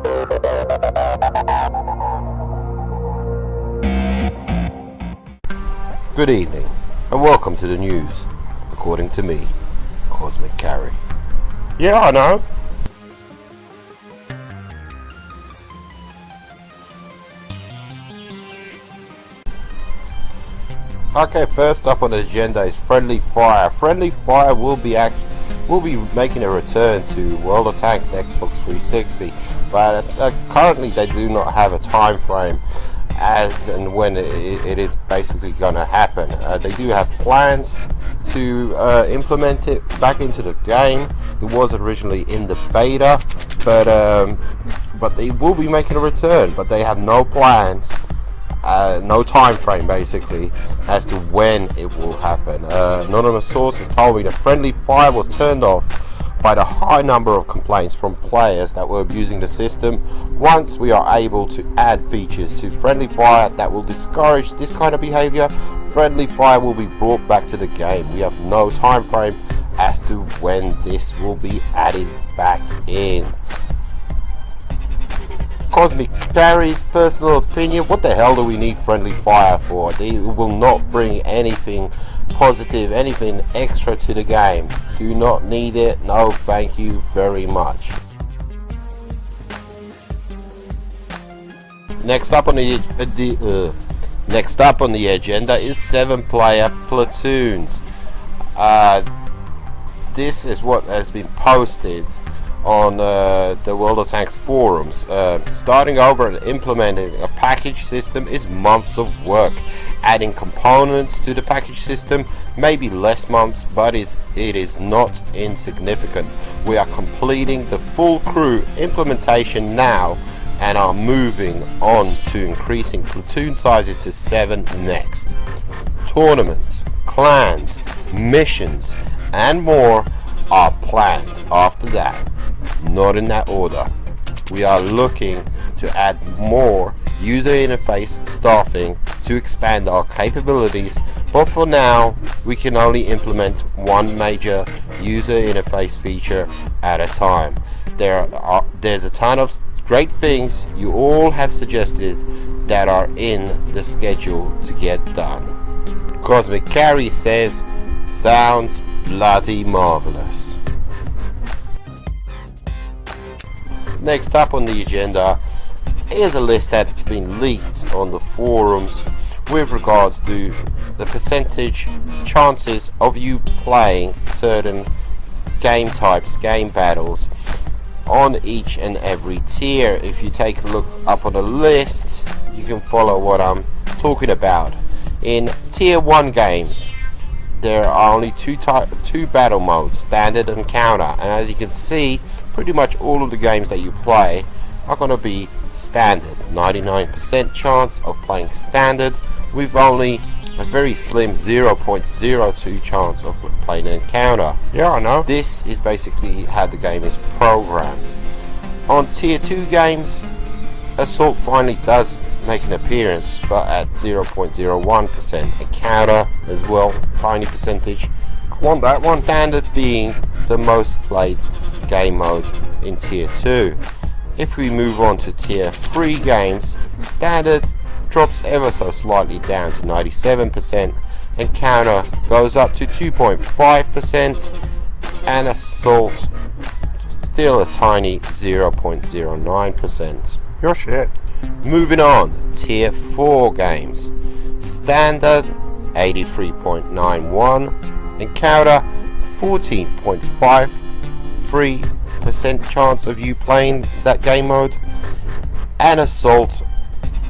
Good evening, and welcome to the news, according to me, Cosmic Carry. Yeah, I know. Okay, first up on the agenda is Friendly Fire. Friendly Fire will be making a return to World of Tanks Xbox 360, but currently they do not have a time frame as and when it is basically going to happen. They do have plans to implement it back into the game. It was originally in the beta, but they will be making a return, but they have no plans, no time frame basically as to when it will happen. Anonymous sources told me that Friendly Fire was turned off by the high number of complaints from players that were abusing the system. Once we are able to add features to Friendly Fire that will discourage this kind of behavior, Friendly Fire will be brought back to the game. We have no time frame as to when this will be added back in. Cosmic Carry's personal opinion: what the hell do we need Friendly Fire for? They will not bring anything positive, anything extra to the game. Do not need it. No, thank you very much. Next up on the agenda is 7-player platoons. This is what has been posted on the World of Tanks forums. Starting over and implementing a package system is months of work. Adding components to the package system may be less months, but it is not insignificant. We are completing the full crew implementation now and are moving on to increasing platoon sizes to 7 next. Tournaments, clans, missions and more are planned after that. Not in that order. We are looking to add more user interface staffing to expand our capabilities, but for now we can only implement one major user interface feature at a time. There's a ton of great things you all have suggested that are in the schedule to get done. Cosmic Carry says, sounds bloody marvelous. Next up on the agenda is a list that has been leaked on the forums with regards to the percentage chances of you playing certain game types, game battles on each and every tier. If you take a look up on the list, you can follow what I'm talking about. In tier 1 games, there are only two battle modes, standard and counter, and as you can see, pretty much all of the games that you play are going to be standard. 99% chance of playing standard, with only a very slim 0.02 chance of playing encounter. Yeah, I know. This is basically how the game is programmed. On tier 2 games, Assault finally does make an appearance, but at 0.01%. Encounter as well, tiny percentage. I want that one. Standard being the most played game mode in tier 2. If we move on to tier 3 games, standard drops ever so slightly down to 97%, encounter goes up to 2.5%, and assault still a tiny 0.09%. Your shit. Moving on, tier 4 games, standard 83.91, encounter 14.53% chance of you playing that game mode, and assault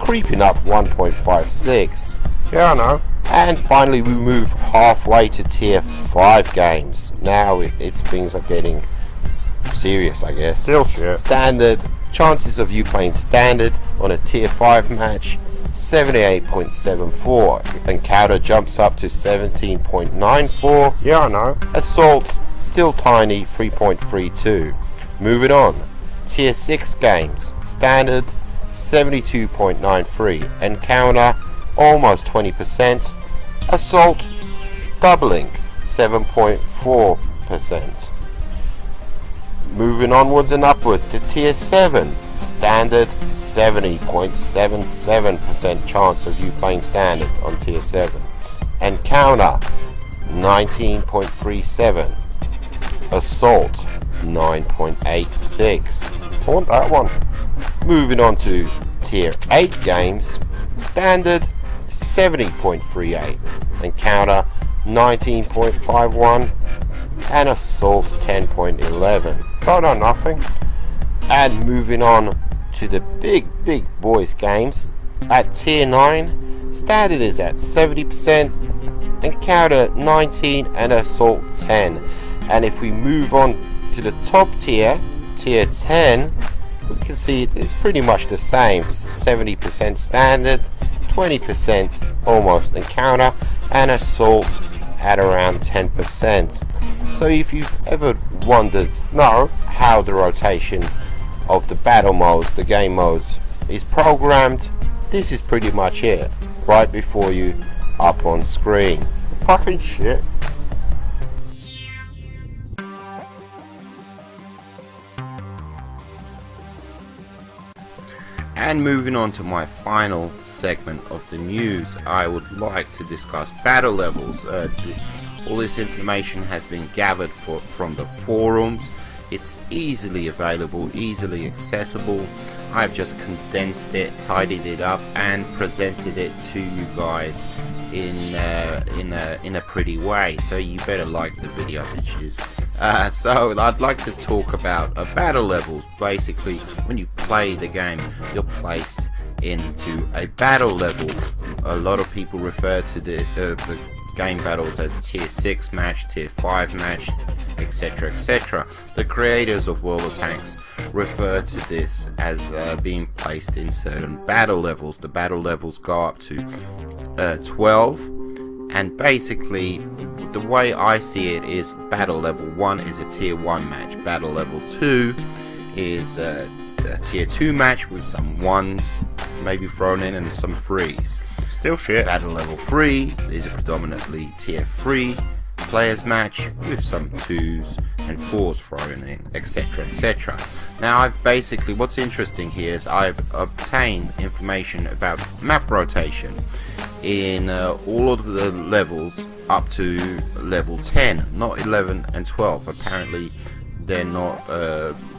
creeping up 1.56. Yeah, I know. And finally we move halfway to tier 5 games. Now things are getting serious, I guess. Still shit. Standard, chances of you playing standard on a tier 5 match, 78.74. Encounter jumps up to 17.94. Yeah, I know. Assault still tiny, 3.32. Moving on, tier 6 games, standard 72.93, encounter almost 20%, assault doubling 7.4%. Moving onwards and upwards to tier 7. Standard, 70.77% chance of you playing standard on tier 7. Encounter, 19.37. Assault, 9.86. I want that one. Moving on to tier 8 games. Standard, 70.38. Encounter, 19.51. And Assault, 10.11. Don't know nothing. And moving on to the big boys games. At tier 9, Standard is at 70%, Encounter 19, and Assault 10. And if we move on to the top tier, tier 10, we can see it's pretty much the same. 70% Standard, 20% almost Encounter, and Assault at around 10%. So if you've ever wondered how the rotation of the battle modes, the game modes, is programmed, this is pretty much it, right before you up on screen. Fucking shit. And moving on to my final segment of the news, I would like to discuss battle levels. All this information has been gathered from the forums. It's easily available, easily accessible. I've just condensed it, tidied it up, and presented it to you guys in a pretty way. So you better like the video, bitches. So I'd like to talk about battle levels. Basically, when you play the game, you're placed into a battle level. A lot of people refer to the game battles as tier 6 match, tier 5 match, etc, etc. The creators of World of Tanks refer to this as being placed in certain battle levels. The battle levels go up to 12, and basically the way I see it is battle level 1 is a tier 1 match, battle level 2 is a tier 2 match with some 1s maybe thrown in and some 3s. Still shit. Battle level 3 is a predominantly tier 3 players match with some 2s and 4s thrown in, etc, etc. Now what's interesting here is I've obtained information about map rotation in all of the levels up to level 10, not 11 and 12. Apparently they're not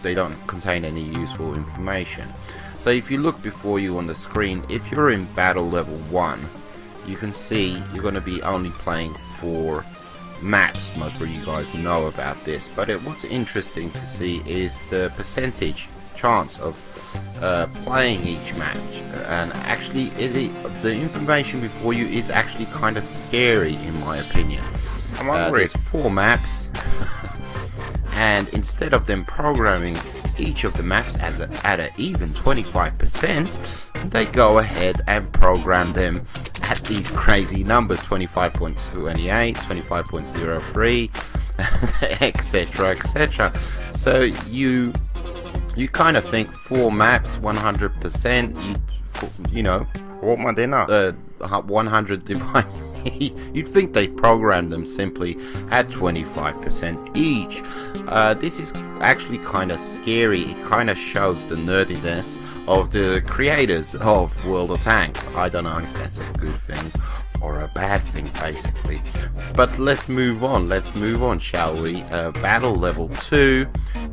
they don't contain any useful information. So if you look before you on the screen, if you're in battle level 1, you can see you're going to be only playing 4 maps. Most of you guys know about this, but what's interesting to see is the percentage chance of playing each match. And actually the information before you is actually kind of scary in my opinion. There's 4 maps and instead of them programming each of the maps at an even 25%, they go ahead and program them at these crazy numbers, 25.28, 25.03, etc, etc. So you kind of think 4 maps, 100%, you know, I want my dinner. 100 divided. You'd think they programmed them simply at 25% each. This is actually kind of scary. It kind of shows the nerdiness of the creators of World of Tanks. I don't know if that's a good thing or a bad thing, basically. But let's move on, shall we? Battle level 2,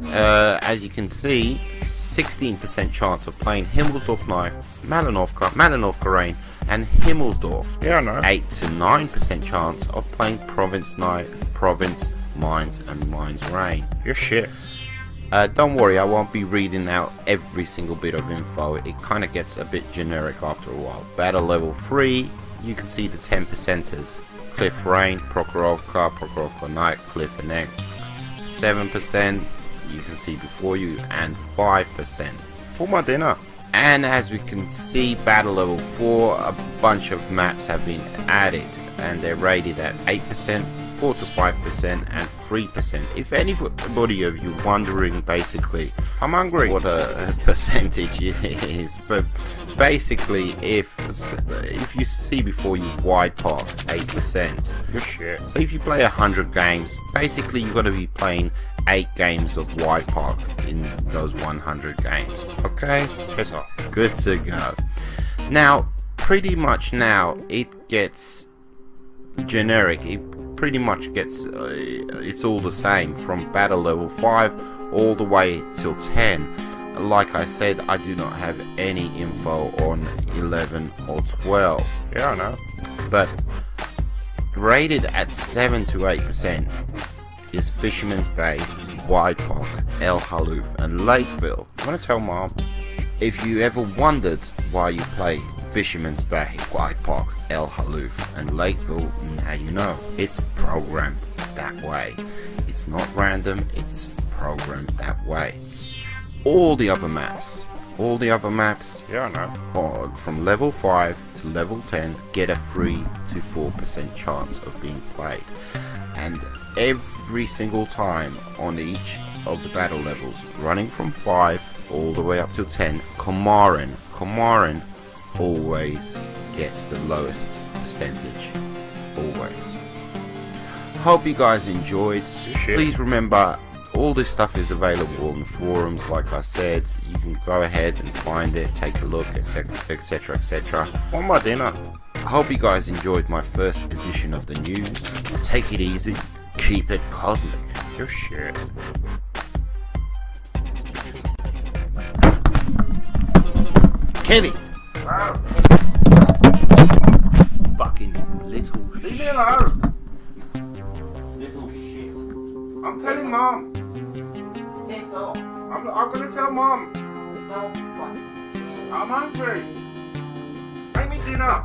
as you can see, 16% chance of playing Himmelsdorf Knife, Malenovka Rain, and Himmelsdorf. Yeah, I know. 8 to 9% chance of playing Province Knife, Province, Mines, and Mines Rain. You're shit. Don't worry, I won't be reading out every single bit of info. It kind of gets a bit generic after a while. Battle level 3, you can see the 10%ers. Cliff Rain, Prokhorovka Knight, Cliff and X. 7%, you can see before you, and 5%. Want my dinner. And as we can see, battle level 4, a bunch of maps have been added and they're rated at 8%, 4 to 5%, and 3%. If anybody of you wondering basically I'm hungry. what a percentage is, but basically if you see before you wide park 8%. Good shit. So if you play 100 games, basically you've got to be playing 8 games of wide park in those 100 games. Okay? Piss off. Good to go. Now, pretty much now it gets generic. It pretty much gets it's all the same from battle level 5 all the way till 10. Like I said, I do not have any info on 11 or 12. Yeah, I know. But rated at 7 to 8% is Fisherman's Bay, Wide Park, El Haluf, and Lakeville. I'm gonna tell Mom. If you ever wondered why you play Fisherman's Bay, Wide Park, El Haluf, and Lakeville, now you know. It's programmed that way. It's not random, it's programmed that way. All the other maps, Yeah, I know. from level 5 to level 10 get a 3 to 4% chance of being played. And every single time on each of the battle levels, running from 5 all the way up to 10, Comarin always gets the lowest percentage. Always. Hope you guys enjoyed. Shit. Please remember, all this stuff is available on the forums. Like I said, you can go ahead and find it, take a look, etc, etc, etc. Want my dinner? I hope you guys enjoyed my first edition of the news. Take it easy, keep it cosmic. Good shit. Kenny! Wow. Fucking little Leave me alone. little shit. I'm telling Mom. Piss off. I'm gonna tell Mom. Don't fucking care. I'm hungry. Make me dinner.